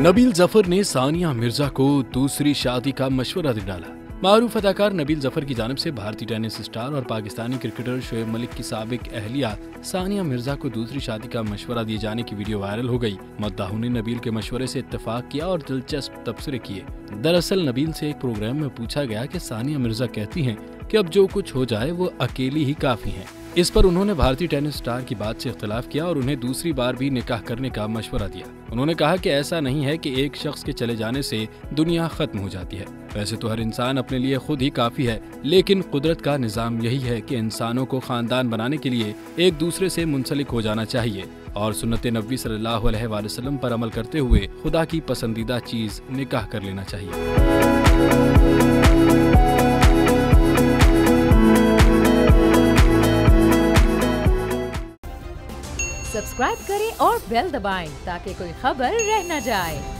नबील जफर ने सानिया मिर्जा को दूसरी शादी का मशवरा दे डाला। मारूफ अदाकार नबील जफर की जानिब से भारतीय टेनिस स्टार और पाकिस्तानी क्रिकेटर शोएब मलिक की साबिक अहलिया सानिया मिर्जा को दूसरी शादी का मशवरा दिए जाने की वीडियो वायरल हो गई। मद्दाहों ने नबील के मशवरे से इत्तेफाक किया और दिलचस्प तबसरे किए। दरअसल नबील से एक प्रोग्राम में पूछा गया कि सानिया मिर्जा कहती हैं कि अब जो कुछ हो जाए वो अकेली ही काफी हैं। इस पर उन्होंने भारतीय टेनिस स्टार की बात से इख्तिलाफ किया और उन्हें दूसरी बार भी निकाह करने का मशवरा दिया। उन्होंने कहा कि ऐसा नहीं है कि एक शख्स के चले जाने से दुनिया खत्म हो जाती है। वैसे तो हर इंसान अपने लिए खुद ही काफी है, लेकिन कुदरत का निजाम यही है कि इंसानों को खानदान बनाने के लिए एक दूसरे से मुंसलिक हो जाना चाहिए और सुन्नत नबी सल्लल्लाहु अलैहि वसल्लम पर अमल करते हुए खुदा की पसंदीदा चीज निकाह कर लेना चाहिए। सब्सक्राइब करें और बेल दबाएं ताकि कोई खबर रह न जाए।